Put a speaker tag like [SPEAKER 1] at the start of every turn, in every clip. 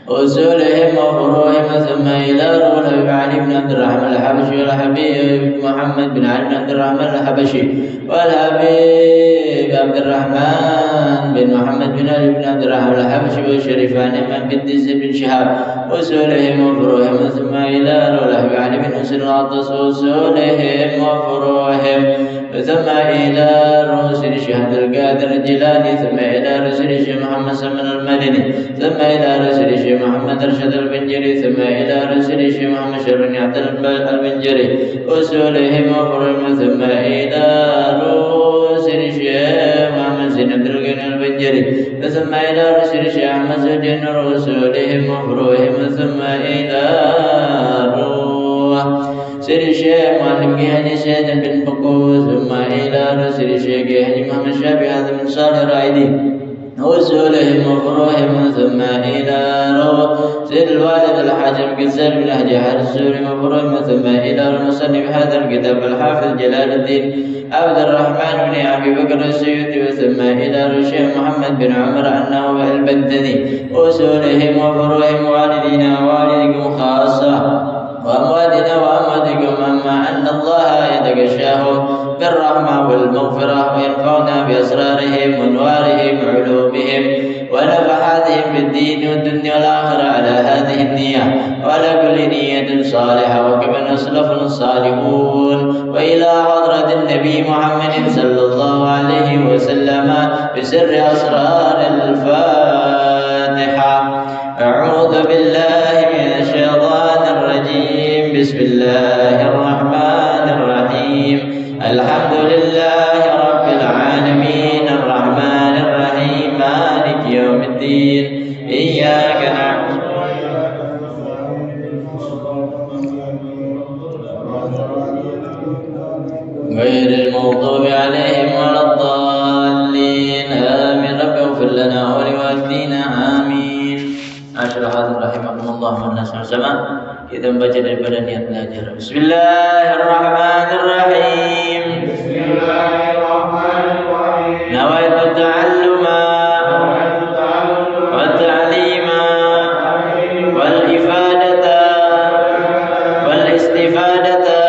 [SPEAKER 1] وسولهم وفروعهم ثم إلى روح علي بن عبد الرحمن الحبشي والحبيب محمد بن علي بن عبد الرحمن الحبشي والحبيب عبد الرحمن بن محمد بن علي بن عبد الرحمن الحبشي والشريفان من بن ديس بن شهاب وسولهم وفروعهم ثم إلى روح علي بن حسين العطس وسولهم وفروعهم ثم إلى رسل الشيخ عبد القادر الجيلاني ثم إلى رسل الشيخ محمد سلمان المدني ثم إلى رسل الشيخ محمد رشد البنجري ثم إلى رسل الشيخ محمد شرني عبد البنجري وسولهم وفروعهم ثم إلى رسل الشيخ محمد زين عبد الغني البنجري ثم إلى رسل الشيخ أحمد زين وسولهم وفروعهم ثم إلى سيد الشيخ معلم كيهاني سيد بن بكو ثم إلى رسل الشيخ كيهاني محمد شافي هذا من صالح الرائدين وصولهم وفروعهم ثم إلى سيد الوالد الحاج القسر بن حجر السوري وفروعهم ثم إلى المصنف هذا الكتاب الحافظ جلال الدين عبد الرحمن بن أبي بكر السيوطي ثم إلى الشيخ محمد بن عمر النووي البغدادي وصولهم وفروعهم والدينا ووالدكم خاصة وأمواتنا وأمواتكم أما أن الله يتغشاه بالرحمة والمغفرة وينفعنا بأسرارهم وأنوارهم وعلومهم ونفحاتهم في الدين والدنيا والآخرة على هذه النية وعلى كل نية صالحة وكما نسلف الصالحون وإلى حضرة النبي محمد صلى الله عليه وسلم بسر أسرار الفاتحة. أعوذ بالله من الشيطان الرجيم. بسم الله الرحمن الرحيم. الحمد لله رب العالمين الرحمن الرحيم مالك يوم الدين إياك نعبد غير المغضوب عليهم ولا الضالين آمين. رب اغفر لنا ولوالدينا آمين. Masyarakat rahimakumullah wa nasr sama. Kita membaca daripada niat belajar. Bismillahirrahmanirrahim. Bismillahirrahmanirrahim. Nawaitu ta'alluma wa ta'lima wal ifadata wal istifadata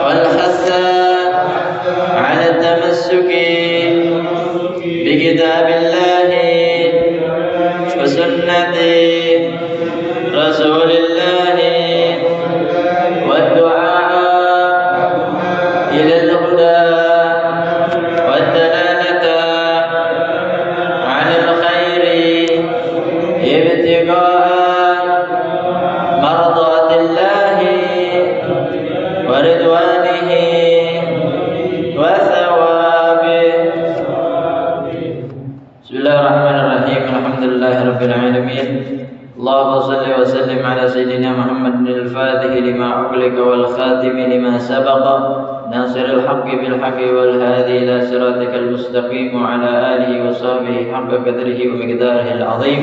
[SPEAKER 1] wal hassa ala tamassuki bi kitabillahi وسنة رسول الله والدعاء إلى الهدى والدلالة على الخير ابتغاء مرضات الله ورضوانه وثوابه. بسم الله الرحمن الرحيم. الحمد لله رب العالمين. اللهم صل وسلم على سيدنا محمد الفاتح لما أغلق والخاتم لما سبق ناصر الحق بالحق والهادي إلى صراطك المستقيم وعلى آله وصحبه حق قدره ومقداره العظيم.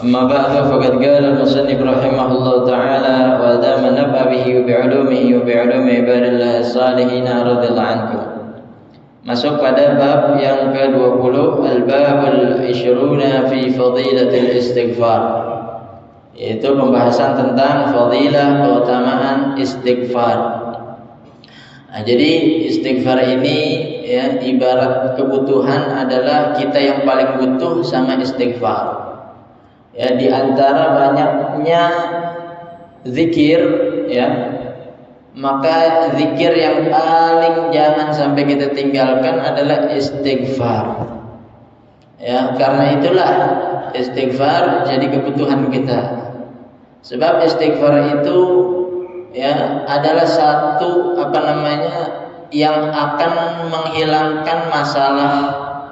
[SPEAKER 1] أما بعد فقد قال المصنف رحمه الله تعالى ودام نفع به وبعلومه وبعلوم عباد الله الصالحين رضي الله عنكم. Masuk pada bab yang ke-20, al-babul 20 fi fadilatil istighfar, yaitu pembahasan tentang fadilah keutamaan istighfar. Nah, jadi istighfar ini ya ibarat kebutuhan adalah kita yang paling butuh sama istighfar. Ya, di antara banyaknya zikir ya, maka zikir yang paling jangan sampai kita tinggalkan adalah istighfar. Ya, karena itulah istighfar jadi kebutuhan kita. Sebab istighfar itu ya adalah satu yang akan menghilangkan masalah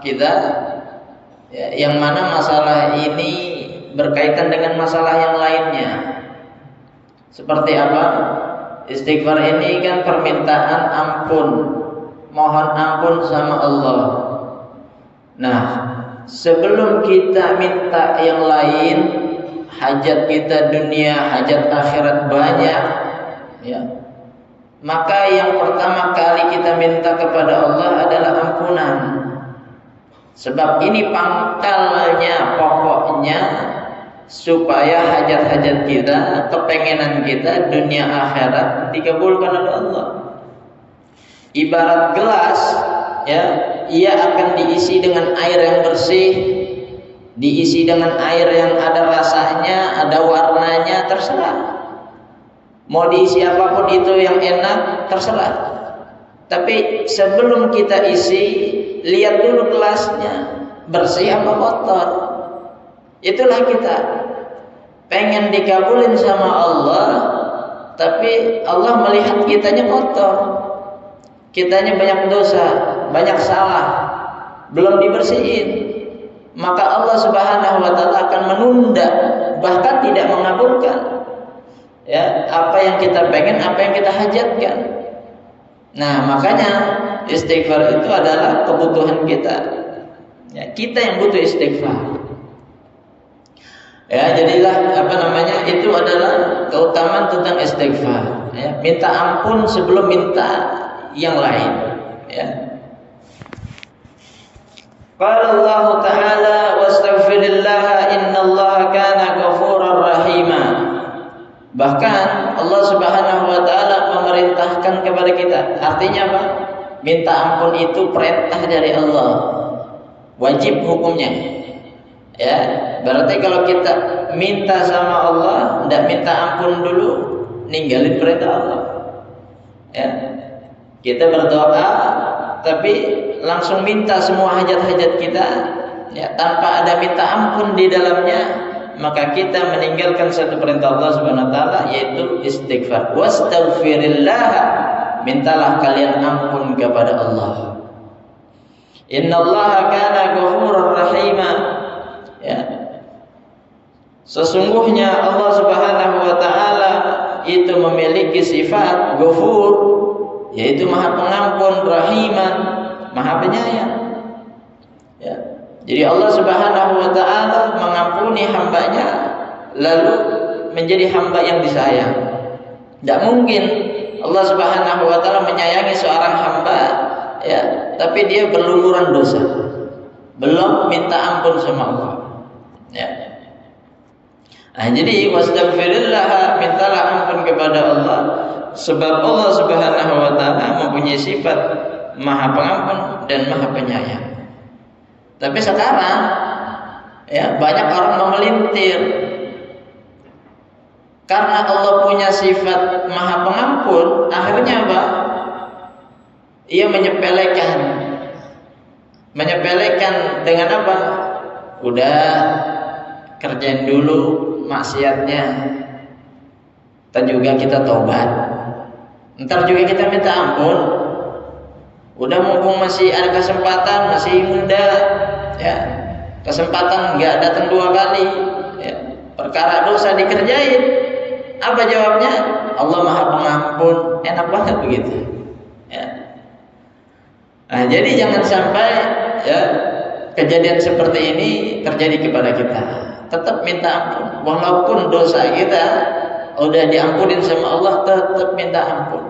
[SPEAKER 1] kita. Ya, yang mana masalah ini berkaitan dengan masalah yang lainnya. Seperti apa? Istighfar ini kan permintaan ampun, mohon ampun sama Allah. Nah, sebelum kita minta yang lain, hajat kita dunia, hajat akhirat banyak, ya. Maka yang pertama kali kita minta kepada Allah adalah ampunan. Sebab ini pangkalnya, pokoknya supaya hajat-hajat kita, kepengenan kita dunia akhirat dikabulkan oleh Allah. Ibarat gelas ya, ia akan diisi dengan air yang bersih, diisi dengan air yang ada rasanya, ada warnanya, terserah. Mau diisi apapun itu yang enak, terserah. Tapi sebelum kita isi, lihat dulu gelasnya bersih apa kotor. Itulah kita pengen dikabulin sama Allah, tapi Allah melihat kitanya kotor, kitanya banyak dosa, banyak salah, belum dibersihin. Maka Allah Subhanahu wa taala akan menunda, bahkan tidak mengabulkan ya apa yang kita pengen, apa yang kita hajatkan. Nah, makanya istighfar itu adalah kebutuhan kita. Ya, kita yang butuh istighfar. Ya, jadilah itu adalah keutamaan tentang istighfar. Ya, minta ampun sebelum minta yang lain. Ya. Qala Allah Ta'ala wastaghfirillaha innallaha kana ghafurar rahima. Bahkan Allah Subhanahu wa taala memerintahkan kepada kita. Artinya apa? Minta ampun itu perintah dari Allah. Wajib hukumnya. Ya, berarti kalau kita minta sama Allah, tidak minta ampun dulu, ninggalin perintah Allah. Ya. Kita berdoa tapi langsung minta semua hajat-hajat kita, ya, tanpa ada minta ampun di dalamnya, maka kita meninggalkan satu perintah Allah Subhanahu wa taala, yaitu istighfar. Wastaghfirillah, mintalah kalian ampun kepada Allah. Innallaha kana ghafurur rahima. Ya. Sesungguhnya Allah Subhanahu wa taala itu memiliki sifat Ghafur, yaitu Maha Pengampun, Rahiman, Maha Penyayang. Ya. Jadi Allah Subhanahu wa taala mengampuni hambanya lalu menjadi hamba yang disayang. Tidak mungkin Allah Subhanahu wa taala menyayangi seorang hamba, ya, tapi dia berlumuran dosa, belum minta ampun sama Allah. Ya. Nah, jadi wastaghfirillah, mintalah ampun kepada Allah, sebab Allah Subhanahu wa taala mempunyai sifat Maha Pengampun dan Maha Penyayang. Tapi sekarang, ya, banyak orang memelintir. Karena Allah punya sifat Maha Pengampun, akhirnya apa? Ia menyepelekan dengan apa? Udah, kerjain dulu maksiatnya, ntar juga kita taubat, ntar juga kita minta ampun. Udah, mumpung masih ada kesempatan, masih muda, ya, kesempatan nggak datang dua kali, ya, perkara dosa dikerjain. Apa jawabnya? Allah Maha Pengampun. Enak banget begitu, ya. Nah, jadi jangan sampai, ya, kejadian seperti ini terjadi kepada kita. Tetap minta ampun, walaupun dosa kita udah diampunin sama Allah, tetap minta ampun.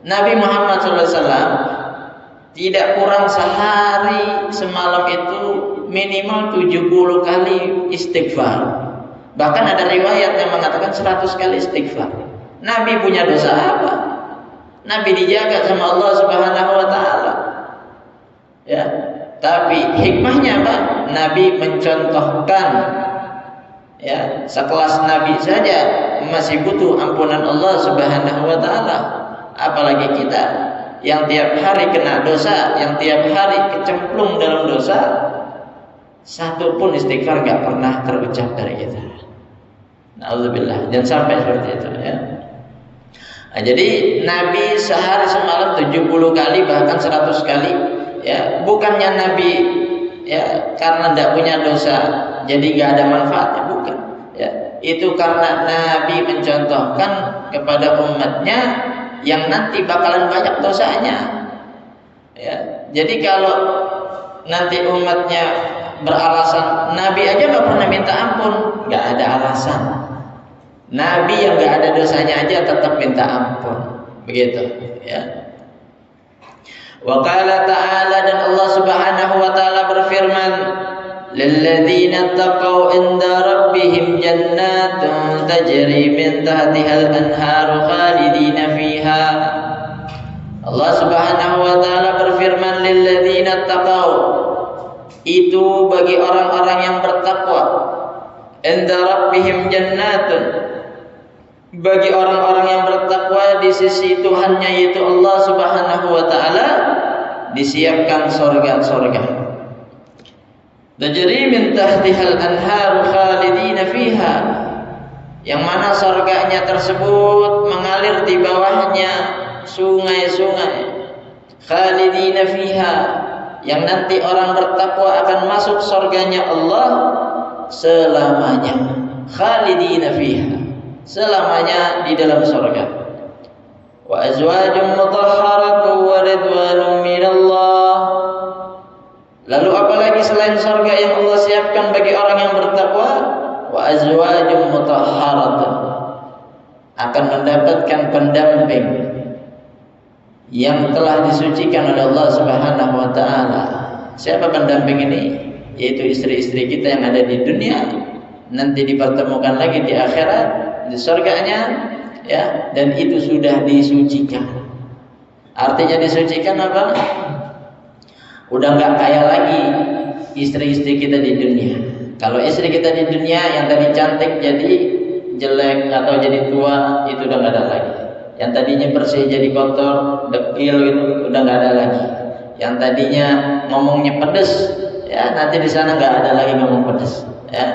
[SPEAKER 1] Nabi Muhammad SAW tidak kurang sehari semalam itu minimal 70 kali istighfar. Bahkan ada riwayat yang mengatakan 100 kali istighfar. Nabi punya dosa apa? Nabi dijaga sama Allah Subhanahu wa taala. Ya. Tapi hikmahnya apa? Nabi mencontohkan, ya, sekelas Nabi saja masih butuh ampunan Allah Subhanahu wa taala. Apalagi kita yang tiap hari kena dosa, yang tiap hari kecemplung dalam dosa, satu pun istighfar gak pernah terucap dari kita. Na'udzubillah, jangan sampai seperti itu, ya. Nah, jadi Nabi sehari semalam 70 kali, bahkan 100 kali, ya. Bukannya Nabi, ya, karena tidak punya dosa jadi gak ada manfaatnya, bukan, ya. Itu karena Nabi mencontohkan kepada umatnya yang nanti bakalan banyak dosanya, ya. Jadi kalau nanti umatnya beralasan Nabi aja gak pernah minta ampun, gak ada alasan. Nabi yang gak ada dosanya aja tetap minta ampun, begitu, ya. Wa qala ta'ala, dan Allah Subhanahu wa taala berfirman, lilladzina taqaw inda rabbihim jannatun tajri min tahtiha al-anharu khalidina fiha. Allah Subhanahu wa taala berfirman, lilladzina taqaw, itu bagi orang-orang yang bertakwa, inda rabbihim jannatun, bagi orang-orang yang bertakwa di sisi Tuhannya yaitu Allah Subhanahu wa taala, disiapkan surga-surga. Tajri min tahtihal anhar khalidina fiha, yang mana surganya tersebut mengalir di bawahnya sungai-sungai. Khalidina fiha, yang nanti orang bertakwa akan masuk surganya Allah selamanya. Khalidina fiha, selamanya di dalam surga. Wa azwajun mutahharatun wa ridwanun minallah. Lalu apalagi selain siapkan bagi orang yang bertakwa, wa azwajum mutahharatun, akan mendapatkan pendamping yang telah disucikan oleh Allah Subhanahu wa taala. Siapa pendamping ini? Yaitu istri-istri kita yang ada di dunia, nanti dipertemukan lagi di akhirat, di surganya, ya, dan itu sudah disucikan. Artinya disucikan apa? Udah nggak kaya lagi istri-istri kita di dunia. Kalau istri kita di dunia yang tadi cantik jadi jelek atau jadi tua, itu udah nggak ada lagi. Yang tadinya bersih jadi kotor, dekil gitu, udah nggak ada lagi. Yang tadinya ngomongnya pedes, ya nanti di sana nggak ada lagi ngomong pedes, ya.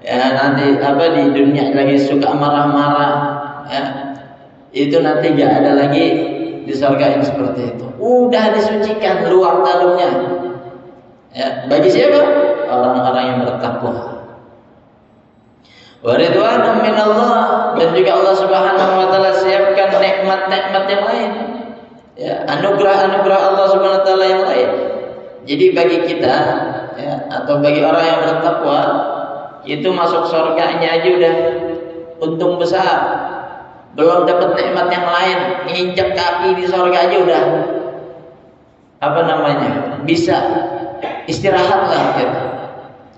[SPEAKER 1] Ya nanti di dunia lagi suka marah-marah, ya. Itu nanti nggak ada lagi di surga yang seperti itu. Udah disucikan luar dalamnya. Ya, bagi siapa? Orang-orang yang bertakwa. Wa ridwanun minallah, dan juga Allah Subhanahu wa taala siapkan nikmat-nikmat yang lain. Ya, anugerah-anugerah Allah Subhanahu wa taala yang lain. Jadi bagi kita, ya, atau bagi orang yang bertakwa, itu masuk surganya aja udah untung besar. Belum dapat nikmat yang lain, nginjak kaki di surga aja udah bisa istirahat lah gitu.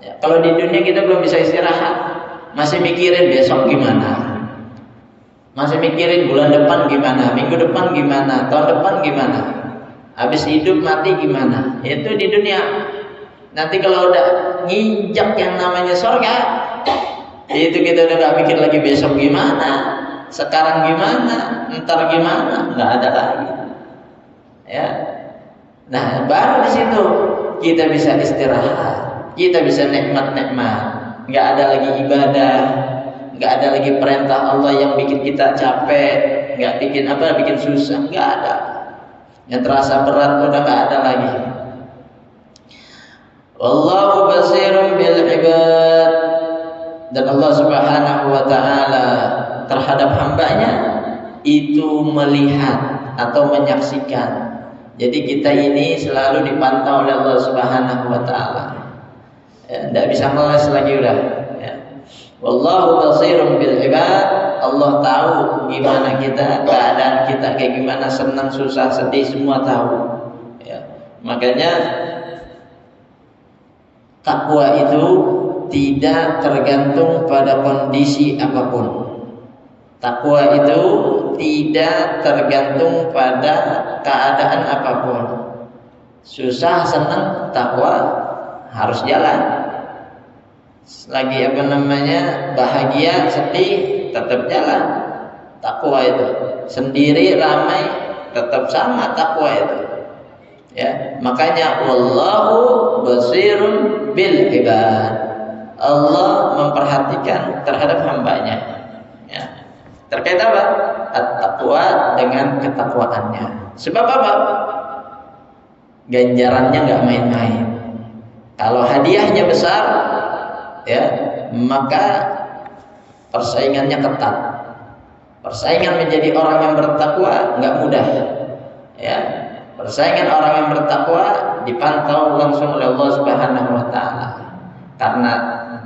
[SPEAKER 1] Ya, kalau di dunia kita belum bisa istirahat, masih mikirin besok gimana, masih mikirin bulan depan gimana, minggu depan gimana, tahun depan gimana, habis hidup mati gimana. Itu di dunia. Nanti kalau udah nginjak yang namanya surga, itu kita udah gak mikir lagi besok gimana, sekarang gimana, ntar gimana, nggak ada lagi. Ya, nah baru di situ kita bisa istirahat, kita bisa nikmat-nikmat. Nggak ada lagi ibadah, nggak ada lagi perintah Allah yang bikin kita capek, nggak bikin susah, nggak ada. Yang terasa berat udah nggak ada lagi. Wallahu basirun bil ibad, dan Allah Subhanahu wa taala terhadap hambanya itu melihat atau menyaksikan. Jadi kita ini selalu dipantau oleh Allah Subhanahu wa taala. Ya, tidak bisa meles lagi udah. Ya. Wallahu basirun bil ibad. Allah tahu gimana kita, keadaan kita kayak gimana, senang, susah, sedih, semua tahu. Ya. Makanya takwa itu tidak tergantung pada kondisi apapun. Takwa itu tidak tergantung pada keadaan apapun. Susah, senang, takwa harus jalan. Lagi bahagia, sedih, tetap jalan. Takwa itu sendiri, ramai, tetap sama takwa itu. Ya, makanya wallahu basirun bil ibad. Allah memperhatikan terhadap hambanya. Ya. Terkait apa? At-taqwa dengan ketakwaannya. Sebab apa? Ganjarannya nggak main-main. Kalau hadiahnya besar, ya, maka persaingannya ketat. Persaingan menjadi orang yang bertakwa nggak mudah. Ya, persaingan orang yang bertakwa dipantau langsung oleh Allah Subhanahu wa taala. Karena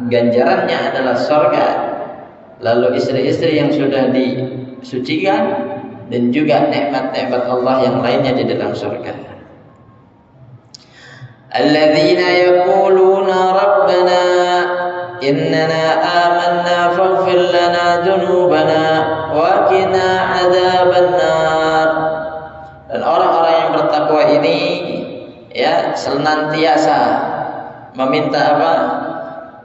[SPEAKER 1] ganjarannya adalah surga, lalu istri-istri yang sudah disucikan, dan juga nikmat-nikmat Allah yang lainnya di dalam surga. Alladzina yaquluna rabbana innana amanna faghfir lana dzunubana wa qina adzabannar. Dan orang-orang yang bertakwa ini, ya, senantiasa meminta apa?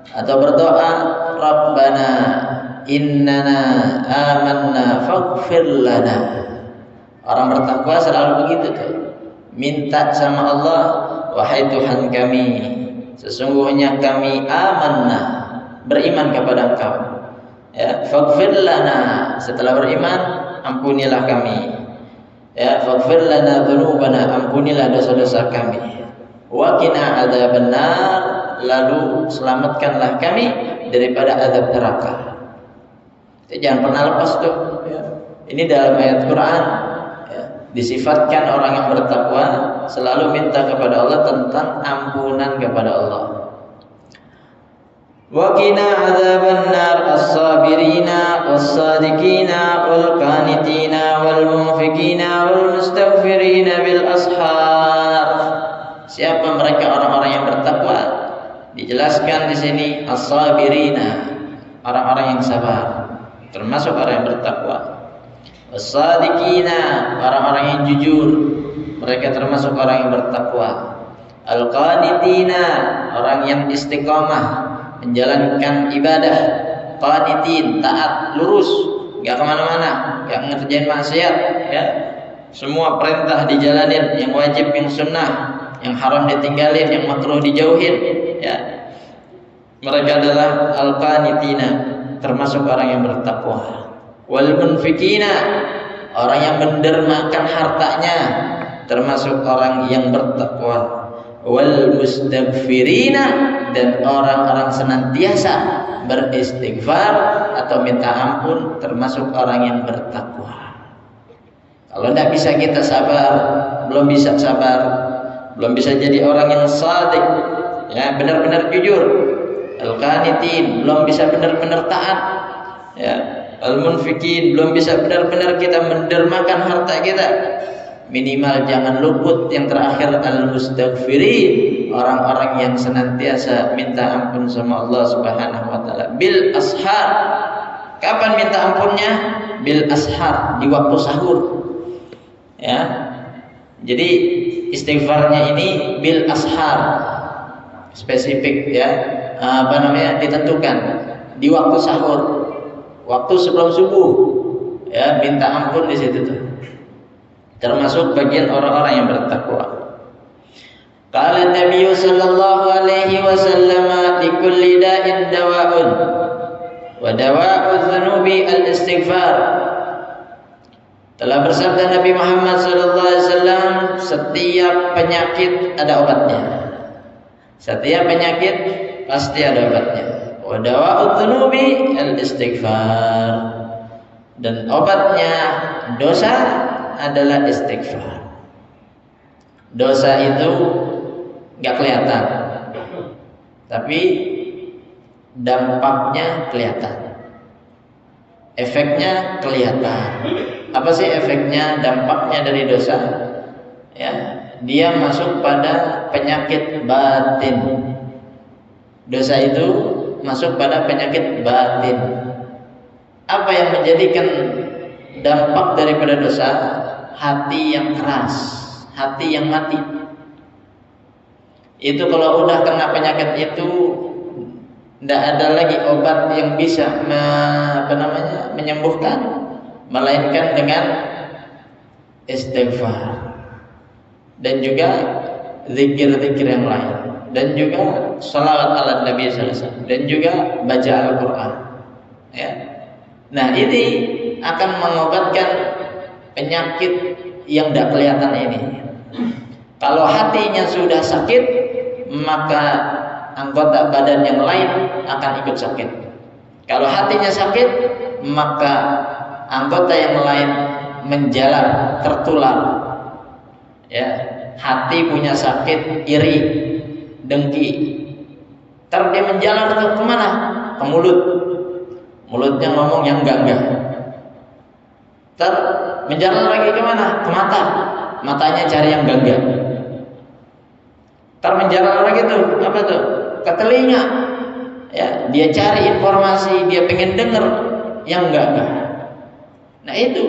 [SPEAKER 1] Atau berdoa, Rabbana innana amanna faghfir lana. Orang bertakwa selalu begitu tuh. Minta sama Allah, wahai Tuhan kami, sesungguhnya kami amanna, beriman kepada Engkau. Ya, faghfir lana, setelah beriman, ampunilah kami. Ya, faghfir lana dzunubana, ampunilah dosa-dosa kami. Wa qina adzabannar, lalu selamatkanlah kami daripada azab neraka. Jangan pernah lepas tuh. Ya. Ini dalam ayat Quran, ya, disifatkan orang yang bertakwa selalu minta kepada Allah tentang ampunan kepada Allah. Wa qina adzaban nar as-sabirina was-sadiqina wal-qanitina wal-munfikina wal-mustaghfirina bil ashar. Siapa mereka orang-orang yang bertakwa? Dijelaskan di sini as-sabirina, orang-orang yang sabar, termasuk orang yang bertakwa. Was-sadiqina, orang-orang yang jujur, mereka termasuk orang yang bertakwa. Al-qanitina, orang yang istiqamah menjalankan ibadah. Qanitin, taat, lurus, enggak kemana-mana, enggak ngerjain maksiat, ya. Semua perintah dijalanin, yang wajib, yang sunnah, yang haram ditinggalin, yang makruh dijauhin, ya. Mereka adalah al-qanitina, termasuk orang yang bertakwa. Wal munfikina, orang yang mendermakan hartanya, termasuk orang yang bertakwa. Wal mustaghfirina, dan orang-orang senantiasa beristighfar atau minta ampun, termasuk orang yang bertakwa. Kalau tidak bisa kita sabar, belum bisa sabar, belum bisa jadi orang yang shadiq, ya, benar-benar jujur. Al-qanitin, belum bisa benar-benar taat, ya. Al-munfikin, belum bisa benar-benar kita mendermakan harta kita. Minimal jangan luput yang terakhir, al-mustaghfirin, orang-orang yang senantiasa minta ampun sama Allah Subhanahu wa taala bil ashar. Kapan minta ampunnya? Bil ashar, di waktu sahur. Ya. Jadi istighfarnya ini bil ashar. Spesifik, ya. Ditentukan di waktu sahur. Waktu sebelum subuh. Ya, minta ampun di situ tuh. Termasuk bagian orang-orang yang bertakwa. Qala Nabi sallallahu alaihi wasallam, li kulli da'in dawa'un wa dawa'u dzunubi al-istighfar. Telah bersabda Nabi Muhammad sallallahu alaihi wasallam, setiap penyakit ada obatnya. Setiap penyakit pasti ada obatnya. Wa dawa'u dzunubi al-istighfar. Dan obatnya dosa adalah istighfar. Dosa itu nggak kelihatan, tapi dampaknya kelihatan, efeknya kelihatan. Apa sih efeknya, dampaknya dari dosa? Ya, dia masuk pada penyakit batin. Dosa itu masuk pada penyakit batin. Apa yang menjadikan dampak daripada dosa? Hati yang keras, hati yang mati. Itu kalau udah kena penyakit itu, tidak ada lagi obat yang bisa menyembuhkan, melainkan dengan istighfar dan juga zikir-zikir yang lain, dan juga salawat ala Nabi sallallahu alaihi wasallam, dan juga baca Al-Quran. Ya. Nah, ini akan mengobatkan penyakit yang tidak kelihatan ini. Kalau hatinya sudah sakit, maka anggota badan yang lain akan ikut sakit. Kalau hatinya sakit, maka anggota yang lain menjalar, tertular. Ya, hati punya sakit iri, dengki. Ntar dia menjalar ke mana? Ke mulut. Mulutnya ngomong yang enggak. Ntar menjalar lagi ke mana? Ke mata. Matanya cari yang enggak. Ntar menjalar lagi tuh, apa tuh? Ke telinga. Ya, dia cari informasi, dia pengen dengar yang enggak. Nah, itu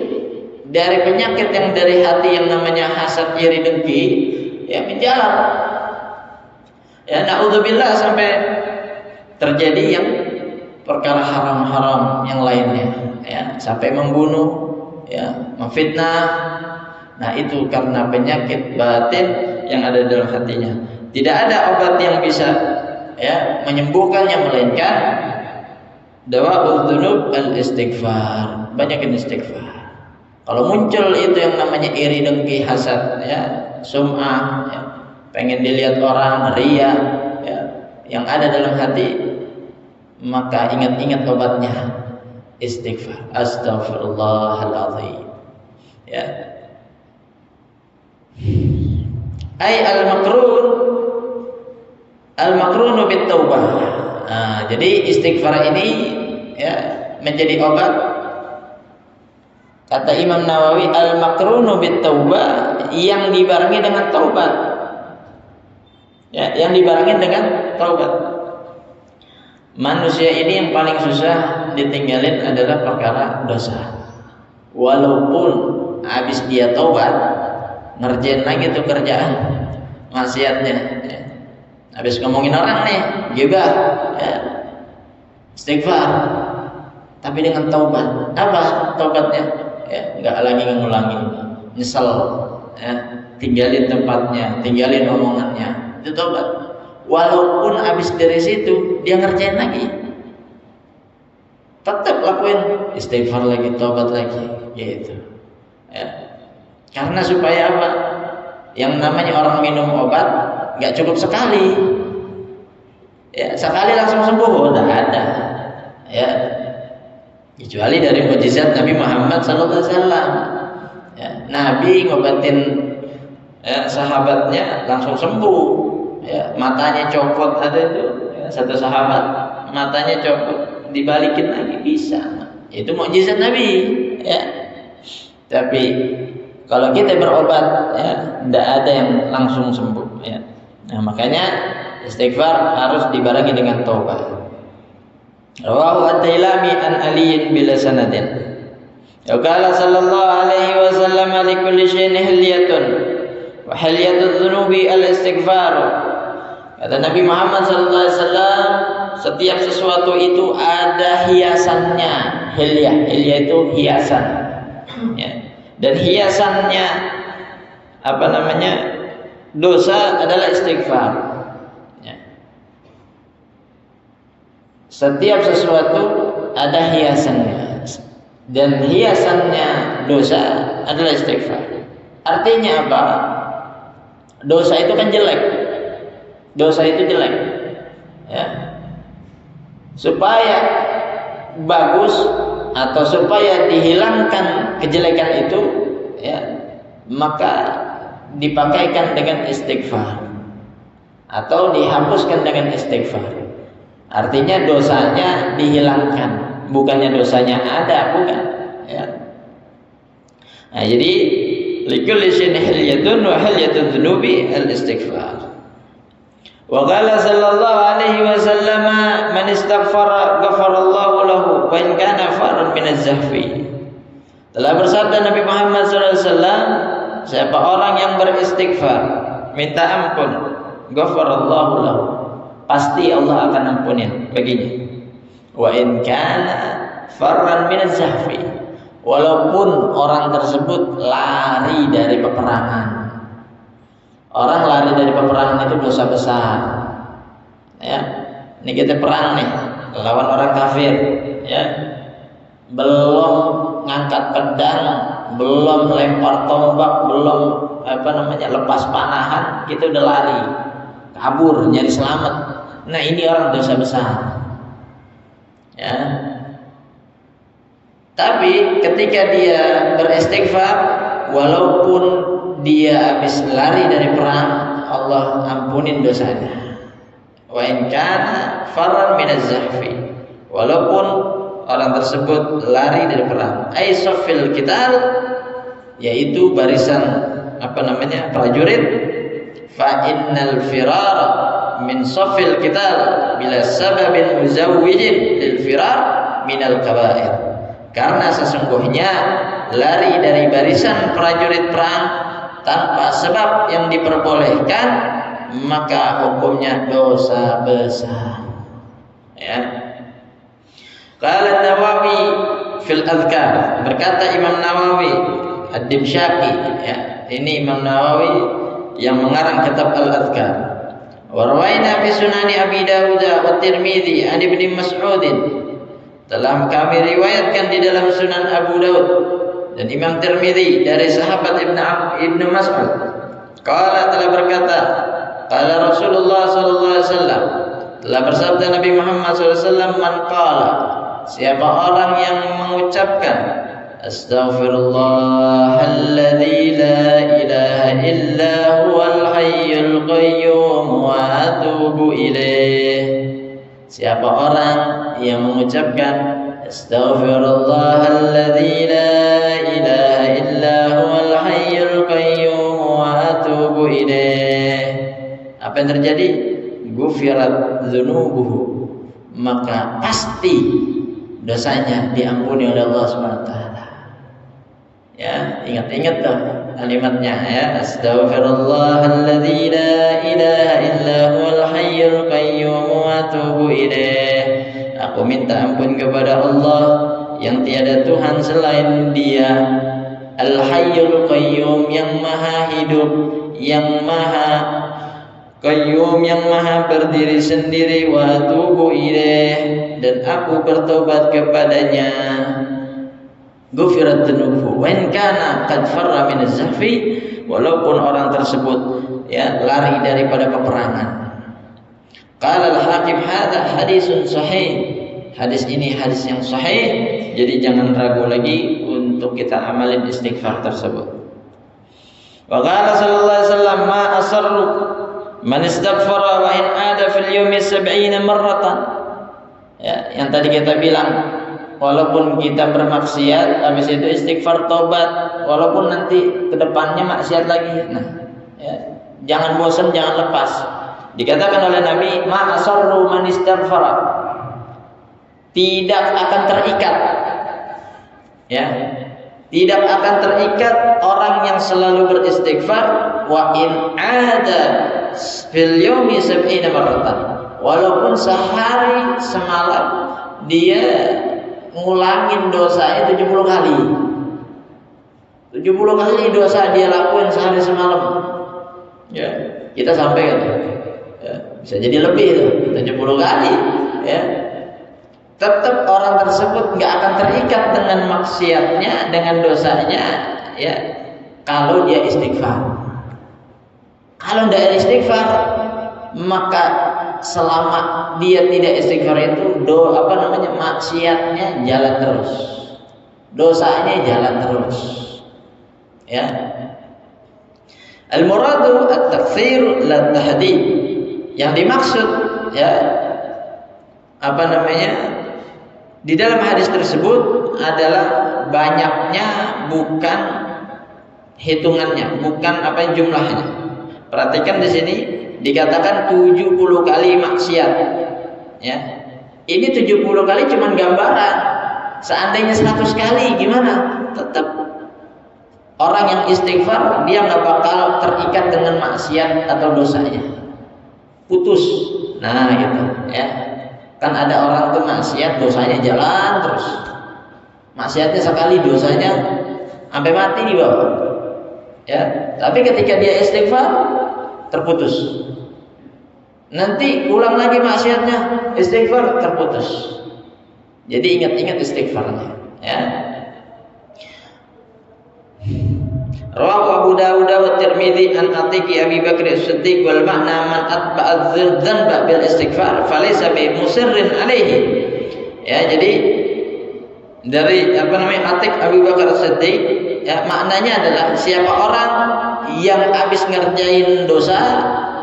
[SPEAKER 1] dari penyakit yang dari hati yang namanya hasad, iri, dengki, ya menjalar. Ya, naudzubillah, sampai terjadi yang perkara haram-haram yang lainnya, ya, sampai membunuh, ya, memfitnah. Nah, itu karena penyakit batin yang ada dalam hatinya. Tidak ada obat yang bisa, ya, menyembuhkannya melainkan dawa'ul dzunub al-istighfar. Banyakin istighfar. Kalau muncul itu yang namanya iri, dengki, hasad, ya, sum'ah, ya, pengen dilihat orang, riya, ya, yang ada dalam hati, maka ingat-ingat obatnya, istighfar. Astaghfirullahaladzim. Ya. Ay al-makrunu bit taubah. Jadi istighfar ini ya menjadi obat. Kata Imam Nawawi, al-makrunu bit taubah, yang dibarengi dengan taubat. Ya, yang dibarengi dengan taubat. Manusia ini yang paling susah ditinggalin adalah perkara dosa. Walaupun habis dia taubat, ngerjain lagi tuh kerjaan maksiatnya. Ya. Habis ngomongin orang nih, gibah, ya. Istighfar. Tapi dengan taubat. Apa taubatnya? Ya, nggak lagi ngulangi, nyesel, ya, tinggalin tempatnya, tinggalin omongannya, itu taubat. Walaupun habis dari situ dia ngerjain lagi, tetap lakuin istighfar lagi, taubat lagi, gitu. Ya. Karena supaya apa? Yang namanya orang minum obat nggak cukup sekali, ya, sekali langsung sembuh, udah ada, ya. Kecuali dari mukjizat Nabi Muhammad SAW. Ya, Nabi ngobatin sahabatnya langsung sembuh. Ya, matanya copot ada itu, ya, satu sahabat matanya copot, dibalikin lagi bisa. Itu mukjizat Nabi. Ya. Tapi kalau kita berobat, ya, tidak ada yang langsung sembuh. Ya. Nah, makanya istighfar harus dibarengi dengan taubat. Rawahu at-Tailami an Aliyin bila sanadin. Qala sallallahu alaihi wasallam li kulli shay'in hilyatun wa hilyatu dzunubi al-istighfar. Kata Nabi Muhammad sallallahu alaihi wasallam, setiap sesuatu itu ada hiasannya. Hilyah itu hiasan. Ya. Dan hiasannya apa namanya? Dosa adalah istighfar. Setiap sesuatu ada hiasannya, dan hiasannya dosa adalah istighfar. Artinya apa? Dosa itu kan jelek. Dosa itu jelek. Ya. Supaya bagus atau supaya dihilangkan kejelekan itu, ya, maka dipakaikan dengan istighfar atau dihapuskan dengan istighfar. Artinya dosanya dihilangkan, bukannya dosanya ada, bukan. Ya. Nah, jadi likulli syai'in hilyatun wa hilyatu dzunubi al-istighfar. Wa qala sallallahu alaihi wasallam, man istaghfara ghafarallahu lahu wa in kana farran min az-zahfi. Telah bersabda Nabi Muhammad sallallahu alaihi wasallam, siapa orang yang beristighfar, minta ampun, ghafarallahu lahu, pasti Allah akan ampunin baginya. Wa in kana farran min az-zahfi, walaupun orang tersebut lari dari peperangan. Orang lari dari peperangan itu dosa besar. Ya, ini kita perang nih, lawan orang kafir, ya. Belum ngangkat pedang, belum lempar tombak, belum lepas panahan, kita udah lari, kabur, nyari selamat. Nah, ini orang dosa besar. Ya. Tapi ketika dia beristighfar, walaupun dia habis lari dari perang, Allah ampunin dosanya. Wa in kana farran min az-zahfi, walaupun orang tersebut lari dari perang. Ai safil qital, yaitu barisan prajurit. Fa innal firara min safil qital bila sababin muzawwijin lil firar minal kaba'ir. Karena sesungguhnya lari dari barisan prajurit perang tanpa sebab yang diperbolehkan, maka hukumnya dosa besar. Ya. Qala Nawawi fil Adhkar, berkata Imam Nawawi Ad-Dimsyaqi, ya, ini Imam Nawawi yang mengarang kitab Al-Adhkar. Wa rawaina fi sunani Abi Dawud wa Tirmidzi an Ibnu Mas'ud, telah kami riwayatkan di dalam Sunan Abu Daud dan Imam Tirmidzi dari sahabat Ibnu Mas'ud. Qala, telah berkata, qala Rasulullah sallallahu alaihi wasallam, telah bersabda Nabi Muhammad sallallahu alaihi wasallam, man qala, siapa orang yang mengucapkan astaghfirullahalladzi la ilaha illa huwal hayyul qayyum wa atubu ilaih, Siapa orang yang mengucapkan astaghfirullahalladzi la ilaha illa huwal hayyul qayyum wa atubu ilaih, apa yang terjadi? Ghufirat dzunubuhu, maka pasti dosanya diampuni oleh Allah SWT. Ya, ingat-ingat tuh kalimatnya ya, astaghfirullahalladzi la ilaha illa huwal hayyul qayyum wa atubu ilaih. Aku minta ampun kepada Allah yang tiada Tuhan selain Dia, Al-Hayyul Qayyum, yang maha hidup, yang maha Qayyum, yang maha berdiri sendiri, wa atubu ilaih, dan aku bertobat kepadanya. Ghufirat dzunubuhu wa in kana qad farra min az-zahfi, walaupun orang tersebut ya lari daripada peperangan. Qala al-Hakim hadza hadisun sahih. Hadis ini hadis yang sahih, jadi jangan ragu lagi untuk kita amalin istighfar tersebut. Wa qala sallallahu alaihi wasallam ma asarru man istaghfara wa in ada fil yawmi 70 marratan. Ya, yang tadi kita bilang, walaupun kita bermaksiat, habis itu istighfar tobat, walaupun nanti kedepannya maksiat lagi. Nah, ya, jangan bosan, jangan lepas. Dikatakan oleh Nabi, ma asarru man istaghfara, tidak akan terikat. Ya, tidak akan terikat orang yang selalu beristighfar. Wa in ada fil yawmi 70 marratan, walaupun sehari semalam dia ngulangin dosanya 70 kali. 70 kali dosa dia lakuin sehari semalam. Ya, kita sampai kan. Ya, bisa jadi lebih tuh, 70 kali, ya. Tetap orang tersebut nggak akan terikat dengan maksiatnya, dengan dosanya, ya, kalau dia istighfar. Kalau tidak istighfar, maka selama dia tidak istighfar itu maksiatnya jalan terus, dosanya jalan terus. Ya. Al-muradu at-takfir la tahdid. Yang dimaksud ya di dalam hadis tersebut adalah banyaknya, bukan hitungannya, bukan jumlahnya. Perhatikan di sini dikatakan 70 kali maksiat. Ya. Ini 70 kali cuman gambaran. Seandainya 100 kali gimana? Tetap orang yang istighfar dia nggak bakal terikat dengan maksiat atau dosanya. Putus. Nah, gitu, ya. Kan ada orang tuh maksiat, dosanya jalan terus. Maksiatnya sekali, dosanya sampai mati di bawah. Ya, tapi ketika dia istighfar terputus. Nanti ulang lagi maksiatnya, istighfar terputus. Jadi ingat-ingat istighfarnya, ya. Rawahu Abu Dawud wa Tirmidzi an Atiqi Abi Bakr As-Siddiq wal makna man atba'a dzanba bil istighfar falaysa bi musirrin alaihi. Ya, jadi dari Atiq Abi Bakr As-Siddiq, ya, maknanya adalah siapa orang yang habis ngerjain dosa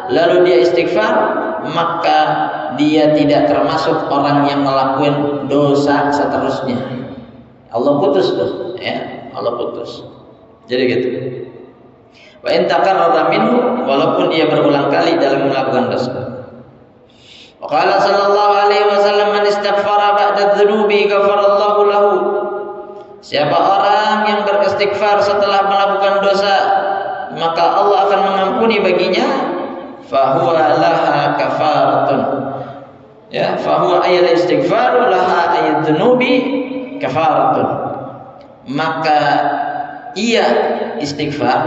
[SPEAKER 1] lalu dia istighfar, maka dia tidak termasuk orang yang melakukan dosa seterusnya. Allah putus tuh, ya, Allah putus. Jadi gitu. Wa in taqarrara minhu, walaupun dia berulang kali dalam melakukan dosa. Wa qala sallallahu alaihi wasallam man istaghfara ba'da dzunubi ghafarallahu lahu. Siapa orang yang beristighfar setelah melakukan dosa, maka Allah akan mengampuni baginya. Fahuwa laha kafaratun. Ya, fahuwa ayal istighfar laha ayat dzunubi kafaratun. Maka ia istighfar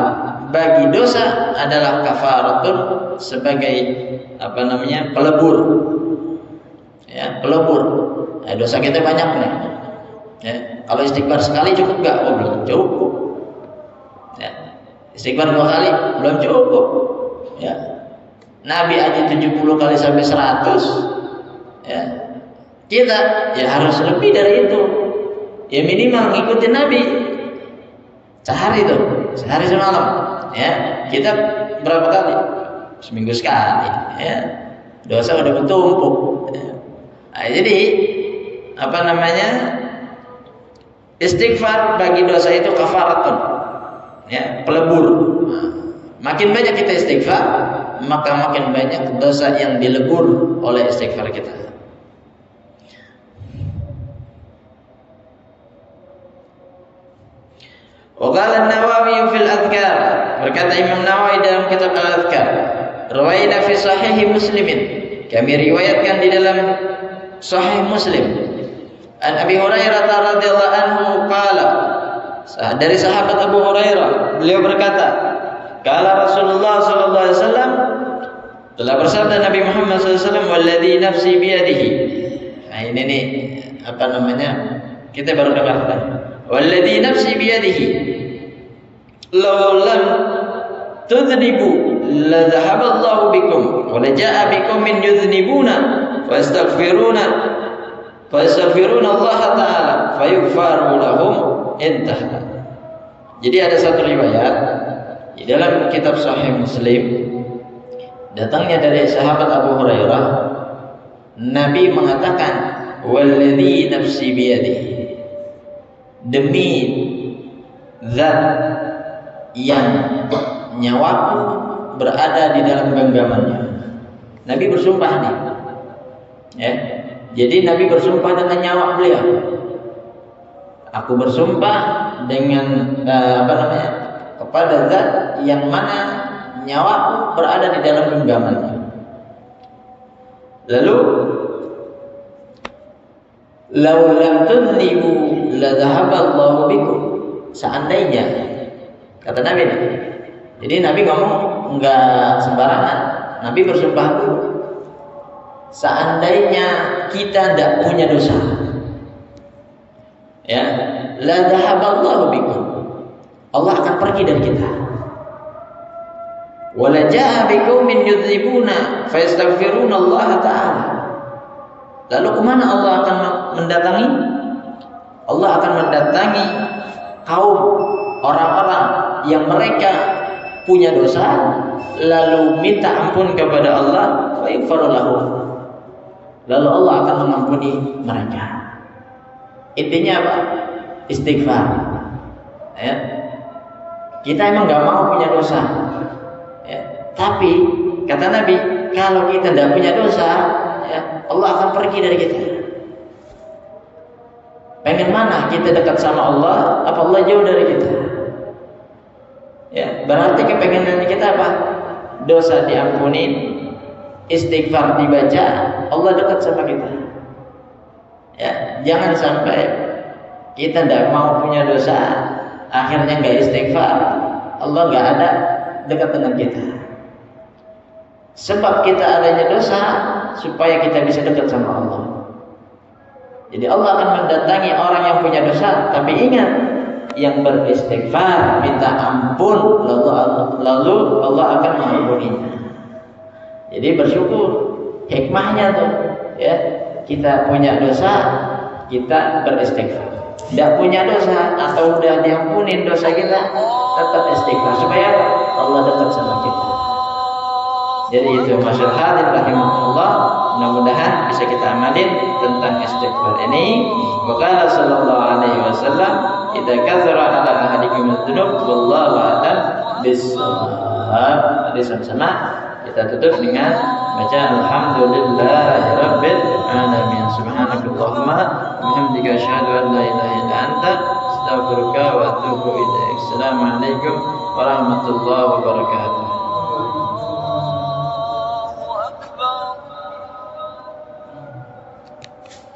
[SPEAKER 1] bagi dosa adalah kafaratun, sebagai pelebur. Ya, pelebur. Nah, dosa kita banyak nih. Ya, kalau istighfar sekali cukup enggak? Oh, belum cukup. Ya, istighfar 2 kali belum cukup. Ya. Nabi aja 70 kali sampai 100. Ya. Kita ya harus lebih dari itu. Ya minimal ngikutin Nabi. Sehari semalam. Ya, kita berapa kali? Seminggu sekali. Ya, dosa udah bertumpuk. Ya. Nah, jadi apa namanya? Istighfar bagi dosa itu kafaratun, ya, pelebur. Makin banyak kita istighfar, maka makin banyak dosa yang dilebur oleh istighfar kita. Waqala An-Nawawi fil Adhkar, berkata Imam Nawawi dalam kitab Al-Adhkar, rawaina fi sahih Muslimin, kami riwayatkan di dalam Sahih Muslim, an Abi Hurairah radhiyallahu anhu qala, dari sahabat Abu Hurairah, beliau berkata, qala Rasulullah sallallahu alaihi wasallam, telah bersabda Nabi Muhammad sallallahu alaihi wasallam, walladzi nafsi biyadihi. Nah, ini nih apa namanya? Kita baru dengar tadi. Walladzi nafsi biyadihi law lam tudhnibu la dhahaba Allahu bikum wa la jaa bikum min yudhnibuna fastaghfiruna Allah taala fayughfaru lahum intaha. Jadi ada satu riwayat di dalam kitab Sahih Muslim, datangnya dari sahabat Abu Hurairah, Nabi mengatakan, walladzi nafsi biyadihi, demi zat yang nyawaku berada di dalam genggamannya. Nabi bersumpah nih, ya. Jadi Nabi bersumpah dengan nyawa beliau. Aku bersumpah dengan kepada zat yang mana nyawaku berada di dalam genggamannya. Lalu, lau lam tudhnibu la dhahaba Allahu bikum. Seandainya, kata Nabi. Jadi Nabi ngomong enggak sembarangan. Nabi bersumpah dulu. Seandainya kita tidak punya dosa, ya, la dhahaba Allahu bikum, Allah akan pergi dari kita. Wala jaa biqaumin yudhibuna fayastaghfiruna Allah taala. Lalu kemana Allah akan mendatangi? Allah akan mendatangi kaum orang-orang yang mereka punya dosa, lalu minta ampun kepada Allah, fayaghfiru lahum. Lalu Allah akan mengampuni mereka. Intinya apa? Istighfar. Ya. Kita emang nggak mau punya dosa, ya. Tapi kata Nabi, kalau kita tidak punya dosa, ya, Allah akan pergi dari kita. Pengen mana kita dekat sama Allah? Apa Allah jauh dari kita? Ya, berarti kepengenan kita apa? Dosa diampuni, istighfar dibaca, Allah dekat sama kita. Ya, jangan sampai kita tidak mau punya dosa, akhirnya nggak istighfar, Allah nggak ada dekat dengan kita. Sebab kita adanya dosa supaya kita bisa dekat sama Allah. Jadi Allah akan mendatangi orang yang punya dosa, tapi ingat, yang beristighfar, minta ampun, lalu Allah akan mengampuninya. Jadi bersyukur, hikmahnya tuh, ya, kita punya dosa, kita beristighfar. Tidak punya dosa atau udah diampunin dosa kita, tetap istighfar supaya Allah dekat sama kita. Jadi itu masyaallah hadirin rahimahullah, mudah-mudahan bisa kita amalin tentang istighfar ini. Waqala sallallahu alaihi wasallam, idza kathara ala ahadikum adz-dzunub wallahu a'lam bis-shawab. Hadis sama. Kita tutup dengan baca alhamdulillahirabbil alamin. Subhanakallahumma wa bihamdika asyhadu an la ilaha illa anta astaghfiruka wa atubu ilaik. Assalamualaikum warahmatullahi wabarakatuh.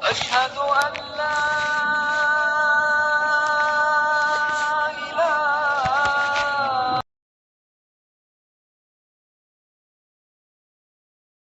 [SPEAKER 1] أشهد أن لا